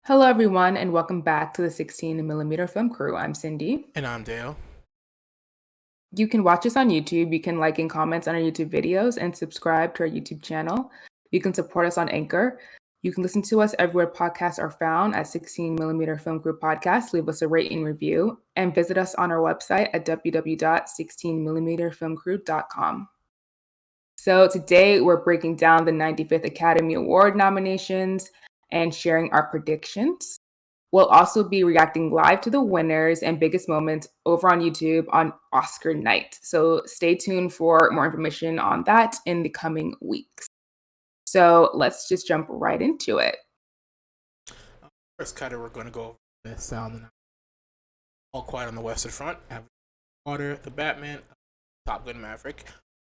Hello, everyone, and welcome back to the 16 millimeter film crew. I'm Cindy. And I'm Dale. You can watch us on YouTube. You can like and comment on our YouTube videos and subscribe to our YouTube channel. You can support us on Anchor. You can listen to us everywhere podcasts are found at 16 millimeter film crew podcast. Leave us a rating review and visit us on our website at www.16millimeterfilmcrew.com. So today we're breaking down the 95th Academy Award nominations and sharing our predictions. We'll also be reacting live to the winners and biggest moments over on YouTube on Oscar night. So stay tuned for more information on that in the coming weeks. So let's just jump right into it. First category, we're going to go over best sound and All Quiet on the Western Front, Water, The Batman, Top Gun Maverick.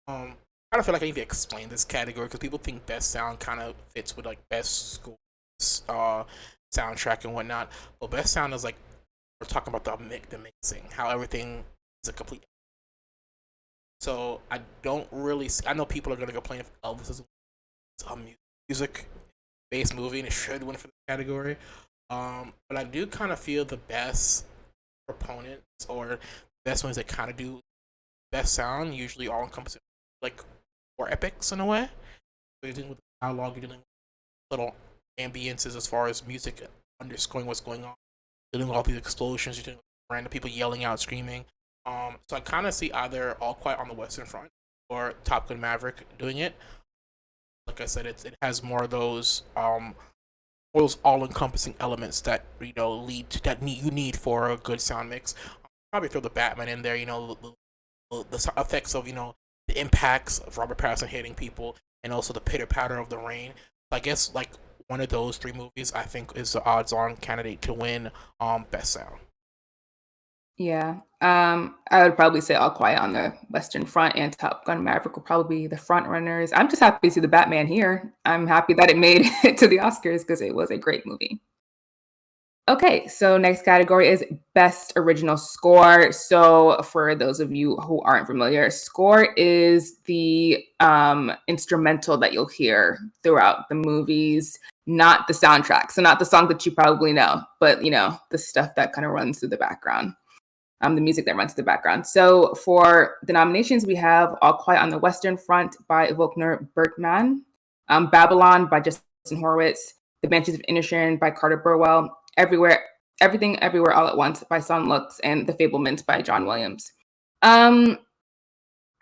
I don't feel like I need to explain this category because people think best sound kind of fits with like best score, soundtrack and whatnot. But best sound is like we're talking about the mixing, how everything is a complete. So I don't really. I know people are going to complain if Elvis is a music based movie and it should win for the category. But I do kind of feel the best proponents or best ones that kind of do best sound usually all encompassing like more epics in a way. So you're dealing with dialogue, you're dealing with little ambiences as far as music underscoring what's going on. You're dealing with all these explosions, you're dealing with random people yelling out, screaming. So I kind of see either All Quiet on the Western Front or Top Gun Maverick doing it. Like I said, it has more of those those all-encompassing elements that lead to that you need for a good sound mix. Probably throw the Batman in there. The effects of the impacts of Robert Pattinson hitting people, and also the pitter patter of the rain. I guess like one of those three movies, I think, is the odds-on candidate to win best sound. Yeah. I would probably say All Quiet on the Western Front and Top Gun Maverick will probably be the front runners. I'm just happy to see the Batman here. I'm happy that it made it to the Oscars because it was a great movie. Okay, so next category is Best Original Score. So, for those of you who aren't familiar, score is the instrumental that you'll hear throughout the movies, not the soundtrack. So, not the song that you probably know, but the stuff that kind of runs through the background, the music that runs through the background. So, for the nominations, we have All Quiet on the Western Front by Volkner Bergman, Babylon by Justin Horowitz, The Banshees of Inisherin by Carter Burwell, Everything Everywhere All at Once by Son Lux, and The Fablemans by John Williams. I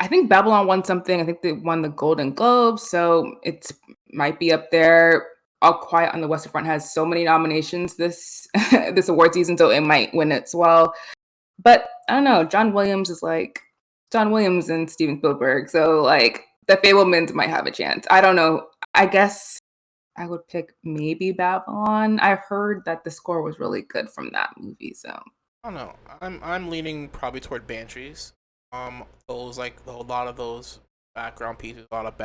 think Babylon won something. I think they won the Golden Globes, so it might be up there. All Quiet on the Western Front has so many nominations this this award season, so it might win as well. But I don't know. John Williams is like John Williams and Steven Spielberg, so like The Fablemans might have a chance. I don't know. I guess I would pick maybe Babylon. I've heard that the score was really good from that movie, so I don't know. I'm leaning probably toward Banshees. Those like a lot of those background pieces, a lot of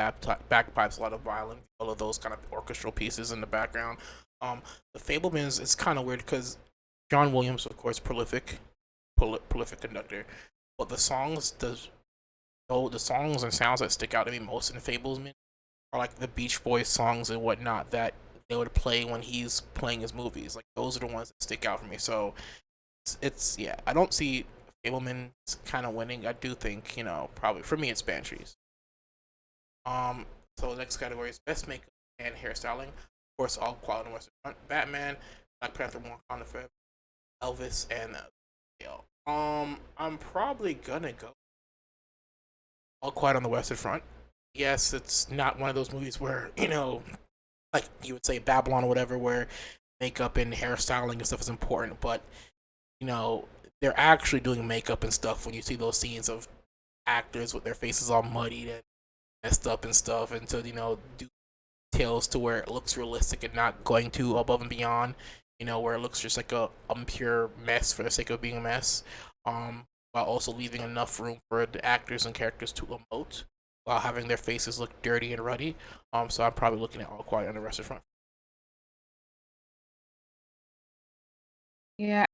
bagpipes, a lot of violin, all of those kind of orchestral pieces in the background. The Fablemans is kind of weird because John Williams, of course, prolific conductor, but the songs and sounds that stick out to me most in the Fablemans are like the Beach Boys songs and whatnot that they would play when he's playing his movies. Like those are the ones that stick out for me. So it's yeah, I don't see Fableman's kind of winning. I do think probably for me it's Banshees. So the next category is best makeup and hairstyling. Of course, All Quiet on the Western Front, Batman, Black Panther, Wakanda Forever, Elvis, and Dale. I'm probably gonna go All Quiet on the Western Front. Yes, it's not one of those movies where like you would say Babylon or whatever, where makeup and hairstyling and stuff is important, but you know, they're actually doing makeup and stuff when you see those scenes of actors with their faces all muddied and messed up and stuff, and to do details to where it looks realistic and not going too above and beyond. Where it looks just like a pure mess for the sake of being a mess. While also leaving enough room for the actors and characters to emote while having their faces look dirty and ruddy. So I'm probably looking at All Quiet on the Western Front. yeah,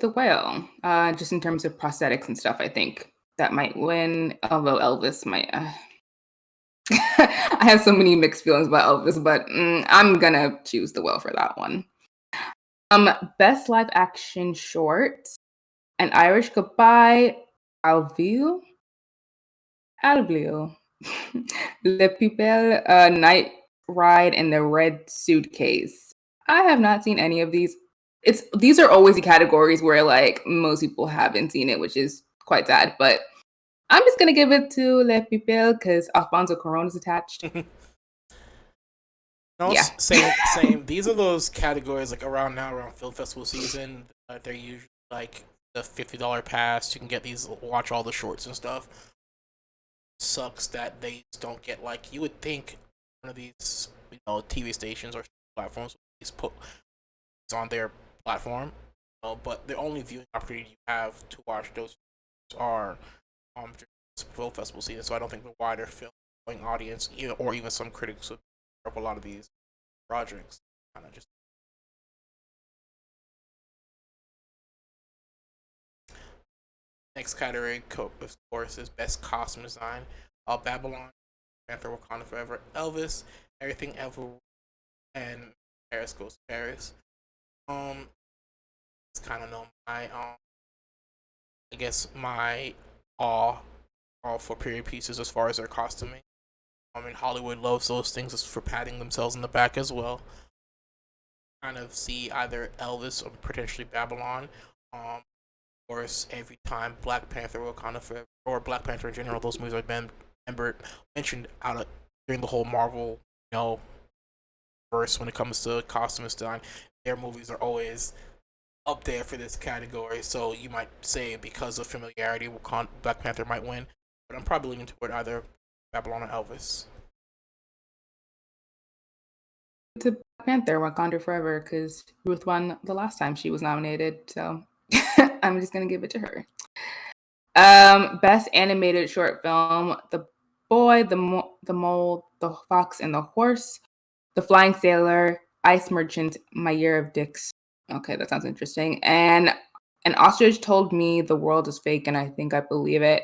the whale. Just in terms of prosthetics and stuff, I think that might win. Although Elvis might. I have so many mixed feelings about Elvis, but I'm gonna choose the whale for that one. Um, Best live action short, An Irish Goodbye, Alville, Alville, Le People, Night Ride, and The Red Suitcase. I have not seen any of these. These are always the categories where like most people haven't seen it, which is quite sad. But I'm just gonna give it to Le People because Alfonso Cuarón is attached. No, Yeah. same. These are those categories like around film festival season. They're usually like the $50 pass. You can get these, watch all the shorts and stuff. Sucks that they just don't get, like, you would think one of these TV stations or platforms would just put it's on their platform, but the only viewing opportunity you have to watch those are during this film festival season. So I don't think the wider film audience, or even some critics, would pick up a lot of these projects. Kind of just next category, of course, is best costume design. Babylon, Panther, Wakanda Forever, Elvis, Everything Ever, and Paris Goes to Paris. Um, it's kind of known my I guess my awe for period pieces as far as their costuming. I mean, Hollywood loves those things for patting themselves in the back as well. Kind of see either Elvis or potentially Babylon. Of course, every time Black Panther, Wakanda Forever, or Black Panther in general, those movies have been mentioned out of during the whole Marvel, verse when it comes to costume design. Their movies are always up there for this category. So you might say because of familiarity, Black Panther might win, but I'm probably leaning toward either Babylon or Elvis. To Black Panther, Wakanda Forever, because Ruth won the last time she was nominated, so I'm just gonna give it to her. Best animated short film: The Boy, the Mole, the Fox, and the Horse, The Flying Sailor, Ice Merchant, My Year of Dicks. Okay, that sounds interesting. And an ostrich told me the world is fake, and I think I believe it.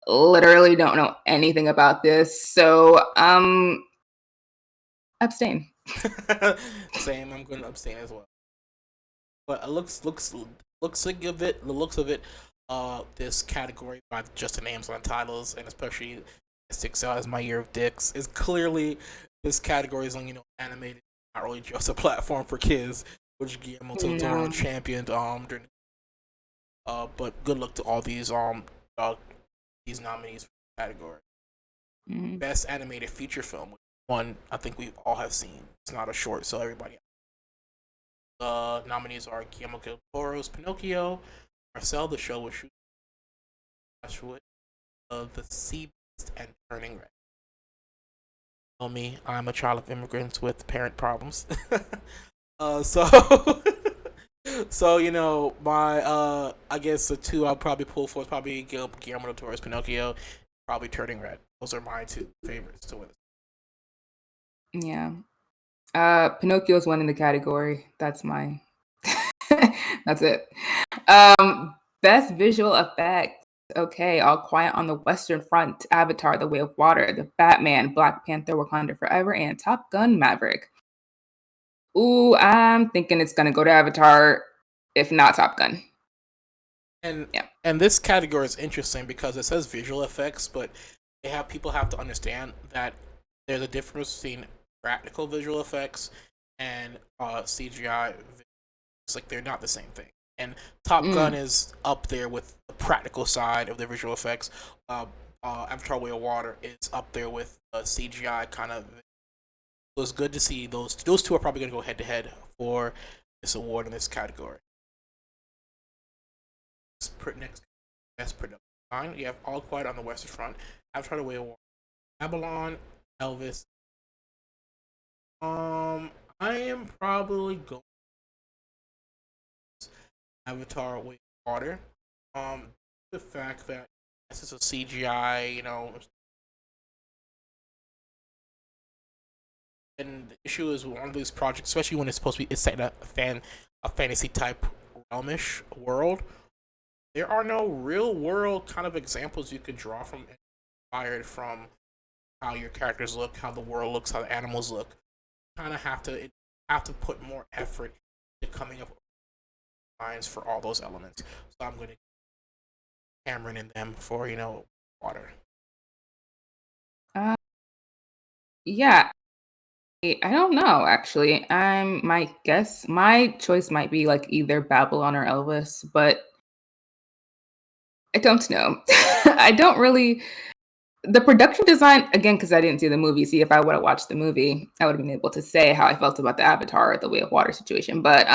Literally don't know anything about this, so abstain. Same. I'm going to abstain as well. But it looks like of it. The looks of it. This category by just the names on the titles, and especially it sticks out as My Year of Dicks, is clearly this category is on animated, not really just a platform for kids, which Guillermo del Toro No. championed during. But good luck to all these nominees for the category. Mhm. Best animated feature film, one I think we all have seen. It's not a short, so everybody. The nominees are Guillermo del Toro's Pinocchio, Marcel the Show with Joshua, The Sea Beast, and Turning Red. You know me, I'm a child of immigrants with parent problems. So so my I guess the two I'll probably pull for is probably Guillermo del Toro's Pinocchio, probably Turning Red. Those are my two favorites to win. Yeah. Pinocchio's one in the category. That's my that's it. Best visual effects. Okay, All Quiet on the Western Front, Avatar, The Way of Water, The Batman, Black Panther, Wakanda Forever, and Top Gun Maverick. Ooh, I'm thinking it's gonna go to Avatar, if not Top Gun. And Yeah. and this category is interesting because it says visual effects, but people have to understand that there's a difference between practical visual effects and CGI. It's like they're not the same thing. And Top Gun Mm. is up there with the practical side of the visual effects. Avatar: Way of Water is up there with CGI kind of. So it's good to see those two are probably going to go head to head for this award in this category. Next, best production design. You have All Quiet on the Western Front, Avatar: The Way of Water, Babylon, Elvis. I am probably going Avatar: Way of Water. The fact that this is a CGI, and the issue is with one of these projects, especially when it's supposed to be it's set in a fantasy type realmish world. There are no real world kind of examples you could draw from, inspired from how your characters look, how the world looks, how the animals look. Kind of have to put more effort coming up with lines for all those elements. So I'm going to Cameron in them for water. Uh, yeah, I don't know actually. My choice might be like either Babylon or Elvis, but I don't know. I don't really the production design again because I didn't see the movie. See, if I would have watched the movie, I would have been able to say how I felt about the Avatar or the Way of Water situation. But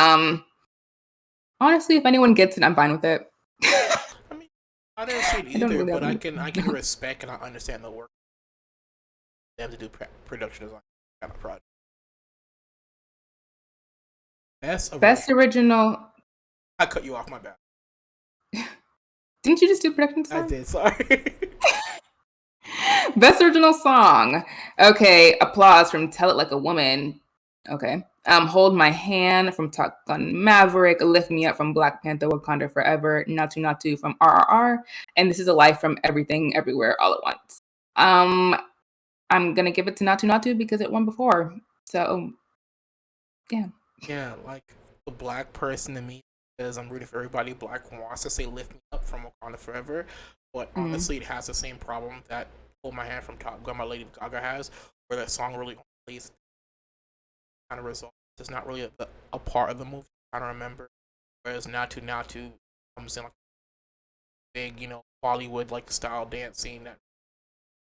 honestly, if anyone gets it, I'm fine with it. I mean, I didn't see it I don't either, really but have I any. can respect and I understand the work they have to do production design kind of project. Best original. Best original. I cut you off, my bad. Didn't you just do production I design? did. Sorry. Best original song. Okay, applause from "Tell It Like a Woman." Okay. "Hold My Hand" from Top Gun Maverick, "Lift Me Up" from Black Panther: Wakanda Forever, "Natu Natu" from RRR, and "This Is a Life" from Everything Everywhere All at Once. Um, I'm gonna give it to Natu Natu because it won before. So yeah. Yeah, like the black person to me says I'm rooting for everybody. Black wants to say "Lift Me Up" from Wakanda Forever, but Mm. honestly, it has the same problem that "Hold My Hand" from Top Gun by Lady Gaga has, where that song really plays kind of result. It's not really a part of the movie. I don't remember. Whereas "Natu Natu" comes in like big, Bollywood like style dance scene that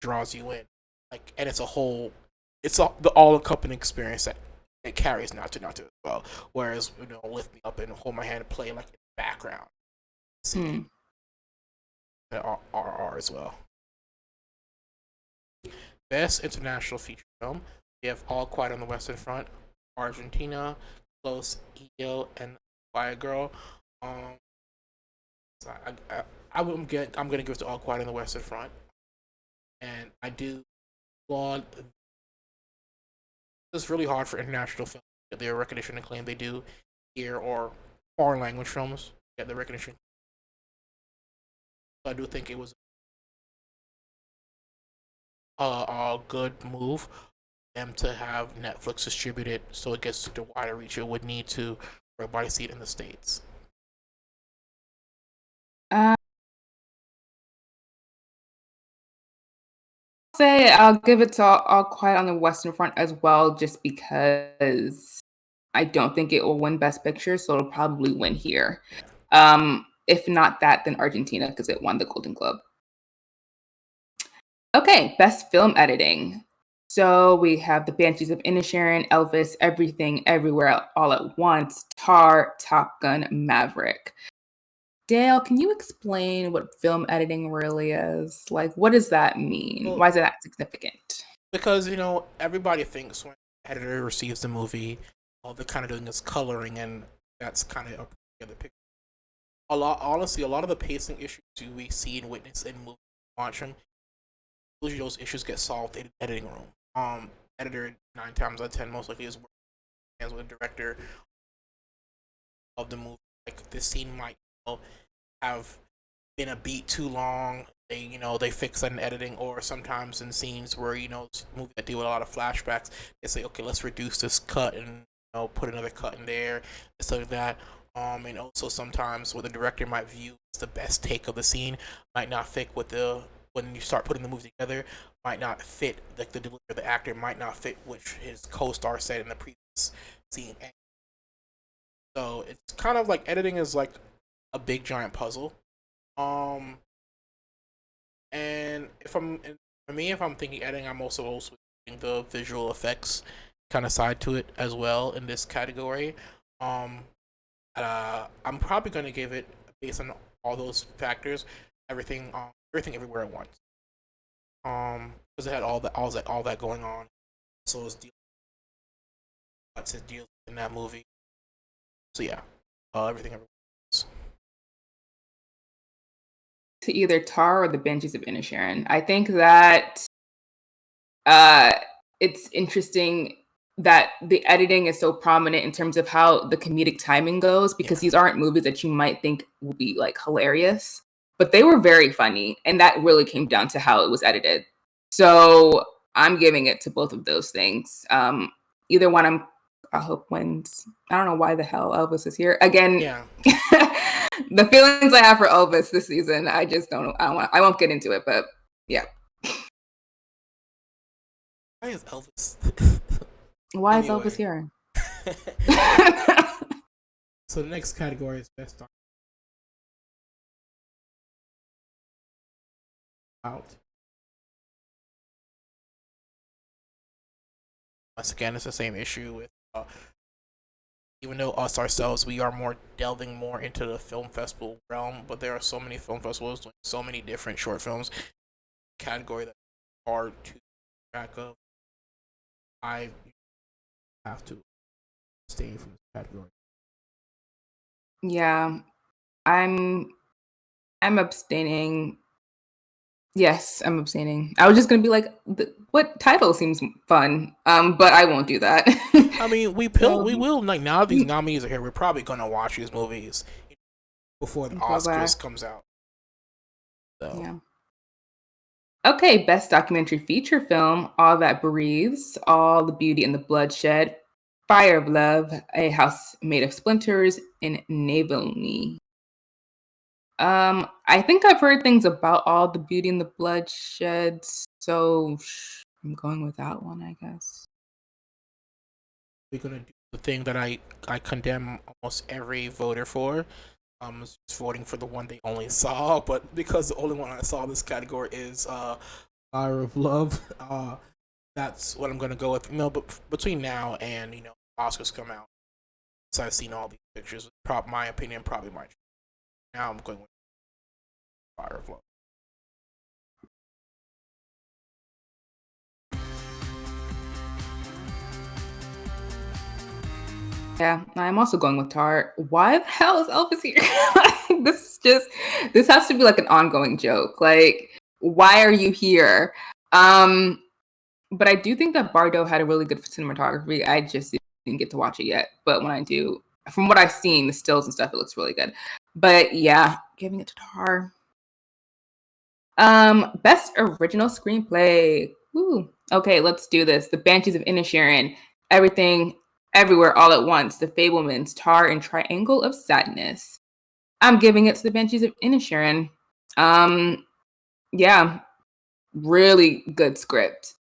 draws you in, like, and it's the all accompanying experience that it carries "Natu Natu" as well. Whereas "Lift Me Up" and "Hold My Hand" and play like in the background scene Mm. and RR as well. Best international feature film. We have All Quiet on the Western Front, Argentina, Close, EO, and Fire Girl. Um, so I'm gonna give it to All Quiet on the Western Front, and I do applaud. It's really hard for international films to get the recognition and claim they do here, or foreign language films get the recognition. So I do think it was a good move for them to have Netflix distribute it so it gets the wider reach it would need to for everybody to see it in the States. Uh, say I'll give it to All Quiet on the Western Front as well, just because I don't think it will win Best Picture, so it'll probably win here. Yeah. If not that, then Argentina because it won the Golden Globe. Okay, Best Film Editing. So we have The Banshees of Inisherin, Elvis, Everything, Everywhere, All at Once, Tar, Top Gun, Maverick. Dale, can you explain what film editing really is? Like, what does that mean? Well, Why is it that significant? because everybody thinks when the editor receives the movie, all they're kind of doing is coloring, and that's kind of the other picture. Honestly, a lot of the pacing issues we see and witness in movies, watch them, usually those issues get solved in the editing room. Editor 9 times out of 10 most likely is working with the director of the movie. Like this scene might have been a beat too long. They fix that in editing, or sometimes in scenes where movies that deal with a lot of flashbacks, they say, okay, let's reduce this cut and put another cut in there, and stuff like that. And also sometimes what the director might view as the best take of the scene might not fit with the when you start putting the movie together, might not fit, like the delivery of the actor might not fit which his co-star said in the previous scene. So it's kind of like editing is like a big giant puzzle. Um, and for me, if I'm thinking editing, I'm also thinking the visual effects kind of side to it as well in this category. Um, I'm probably gonna give it based on all those factors, everything everywhere at once. Because it had all that going on. So it's lots of deals in that movie. So yeah, everything everywhere. To either Tar or The Banshees of Inisherin. I think that uh, it's interesting that the editing is so prominent in terms of how the comedic timing goes, because Yeah. these aren't movies that you might think will be like hilarious, but they were very funny, and that really came down to how it was edited. So I'm giving it to both of those things. Either one I hope wins. I don't know why the hell Elvis is here again. Yeah. The feelings I have for Elvis this season, I just don't. I won't get into it, but yeah. Why is Elvis? Why is Elvis Anyway. here? So the next category is best out. Once again, it's the same issue with even though us ourselves, we are more delving more into the film festival realm, but there are so many film festivals doing so many different short films. Category that's hard to track of. I have to stay from this category. Yeah, I'm abstaining. Yes, I'm abstaining. I was just gonna be like, what title seems fun? But I won't do that. I mean, we So will like now that these nominees are here, we're probably gonna watch these movies before the go back. Oscars comes out. So Yeah. Okay, best documentary feature film: All That Breathes, All the Beauty and the Bloodshed, Fire of Love, A House Made of Splinters, and Navalny. I think I've heard things about All the Beauty and the Bloodshed, so I'm going with that one, I guess. we're gonna do the thing that I condemn almost every voter for. Just voting for the one they only saw, but because the only one I saw in this category is Fire of Love, that's what I'm gonna go with. But between now and Oscars come out, so I've seen all these pictures. My opinion, probably my. Now I'm going with Fire of Love. Yeah, I'm also going with Tar. Why the hell is Elvis here? This has to be like an ongoing joke. Like, why are you here? But I do think that Bardo had a really good cinematography. I just didn't get to watch it yet. But when I do, from what I've seen, the stills and stuff, it looks really good. But yeah, giving it to Tar. Best original screenplay. Ooh. Okay, let's do this. The Banshees of Inisherin, Everything, Everywhere, All at Once, The Fablemans, Tar, and Triangle of Sadness. I'm giving it to The Banshees of Inisherin. Yeah, really good script,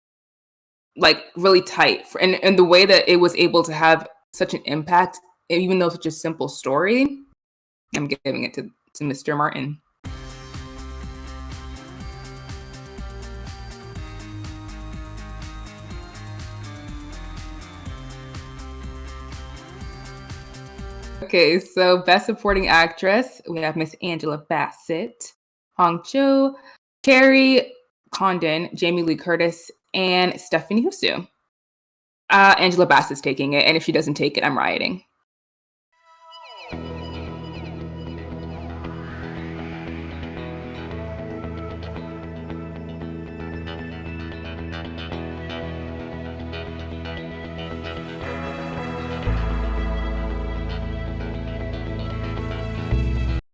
like really tight, and the way that it was able to have such an impact, even though such a simple story. I'm giving it to Mr. Martin. Okay, so Best Supporting Actress, we have Miss Angela Bassett, Hong Cho, Carrie Condon, Jamie Lee Curtis, and Stephanie Hsu. Angela Bassett's taking it, and if she doesn't take it, I'm rioting.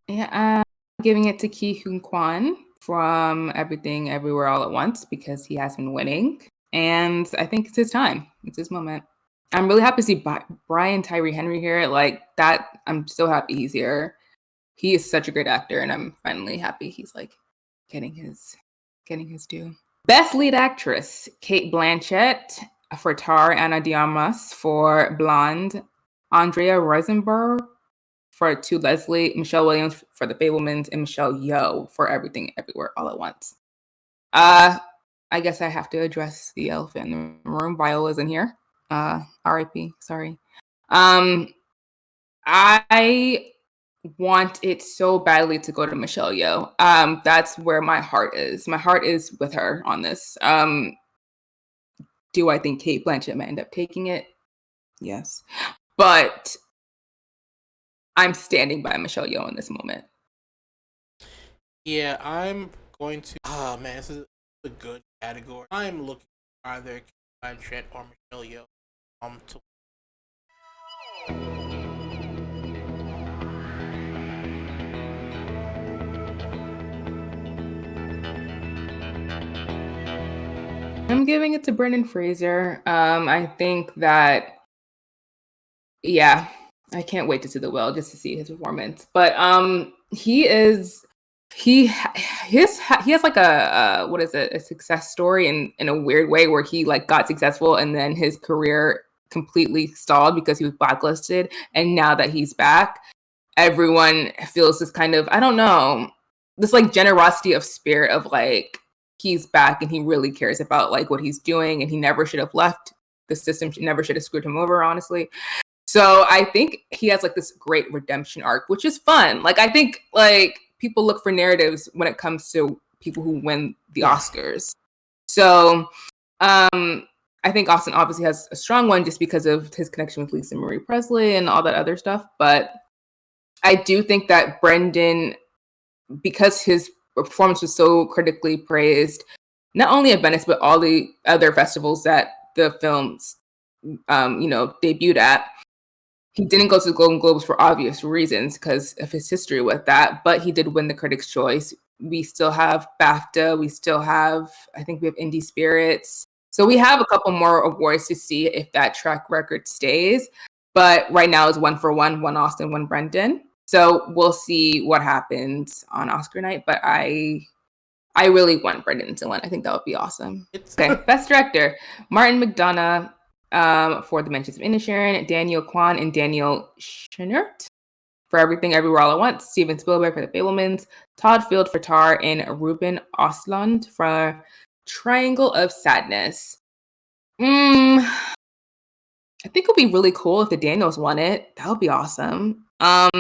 Yeah, I'm giving it to Ki Hoon Kwan from Everything Everywhere All at Once because he has been winning, and I think it's his time. It's his moment. I'm really happy to see Brian Tyree Henry here. Like that, I'm so happy he's here. He is such a great actor, and I'm finally happy he's like getting his due. Best lead actress: Kate Blanchett for Tar, Ana Diarmas for Blonde, Andrea Riseborough for To Leslie, Michelle Williams for The Fablemans, and Michelle Yeoh for Everything Everywhere All at Once. I guess I have to address the elephant in the room. Viola's in here. R.I.P. Sorry. I want it so badly to go to Michelle Yeoh. That's where my heart is. My heart is with her on this. Do I think Kate Blanchett might end up taking it? Yes. But I'm standing by Michelle Yeoh in this moment. Yeah, I'm going to. Oh man, this is a good category. I'm looking for either Blanchett or Michelle Yeoh. To I'm giving it to Brendan Fraser. I think that Yeah, I can't wait to see The Will just to see his performance. But he is he has like a what is it, a success story in a weird way where he like got successful and then his career completely stalled because he was blacklisted, and now that he's back, everyone feels this kind of, I don't know, this like generosity of spirit of like he's back and he really cares about like what he's doing and he never should have left. The system never should have screwed him over, honestly. So I think he has like this great redemption arc, which is fun. Like I think like people look for narratives when it comes to people who win the Oscars. So I think Austin obviously has a strong one just because of his connection with Lisa Marie Presley and all that other stuff. But I do think that Brendan, because his performance was so critically praised, not only at Venice, but all the other festivals that the films, debuted at, he didn't go to the Golden Globes for obvious reasons because of his history with that, but he did win the Critics' Choice. We still have BAFTA. We still have, I think we have Indie Spirits. So we have a couple more awards to see if that track record stays. But right now it's 1-for-1, one Austin, one Brendan. So we'll see what happens on Oscar night. But I really want Brendan to win. I think that would be awesome. Okay, Best Director, Martin McDonagh for The Mentions of Inisherin, Daniel Kwan and Daniel Scheinert for Everything Everywhere All at Once, Steven Spielberg for The Fabelmans, Todd Field for Tar, and Ruben Östlund for Triangle of Sadness. I think it would be really cool if the Daniels won it. That would be awesome. I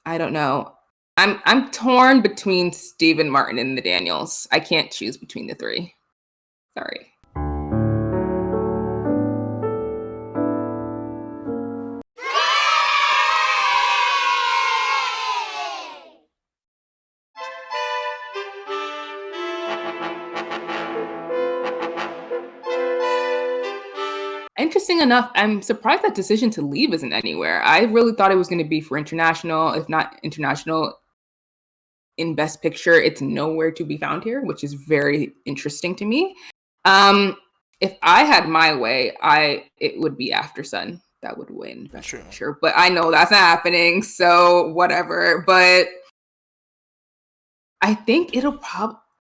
don't know. I'm torn between Stephen Martin and the Daniels. I can't choose between the three. Sorry. Interesting enough, I'm surprised that Decision to Leave isn't anywhere. I really thought it was going to be for international, if not international in Best Picture. It's nowhere to be found here, which is very interesting to me. If I had my way, it would be After Sun that would win Best Picture, but I know that's not happening, so whatever. But I think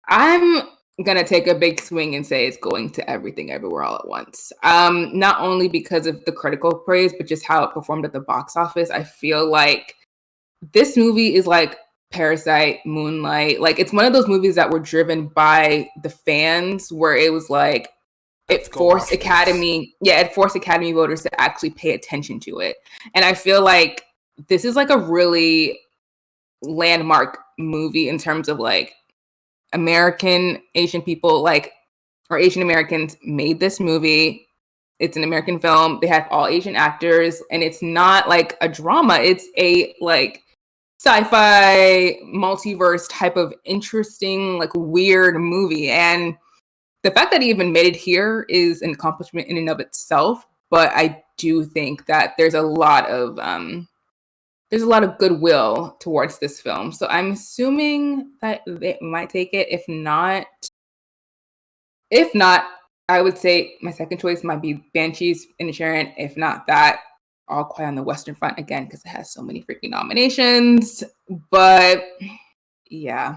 I'm gonna take a big swing and say it's going to Everything Everywhere All at Once. Not only because of the critical praise, but just how it performed at the box office. I feel like this movie is like Parasite, Moonlight. Like it's one of those movies that were driven by the fans, where it was like it forced Academy voters to actually pay attention to it. And I feel like this is like a really landmark movie in terms of like American Asian people, like, or Asian Americans made this movie. It's an American film. They have all Asian actors, and it's not like a drama. It's a like sci-fi multiverse type of interesting, like weird movie. And the fact that he even made it here is an accomplishment in and of itself. But I do think that there's a lot of goodwill towards this film. So I'm assuming that they might take it. If not, I would say my second choice might be Banshees in Sharon. If not that, All Quiet on the Western Front again, because it has so many freaking nominations. But yeah,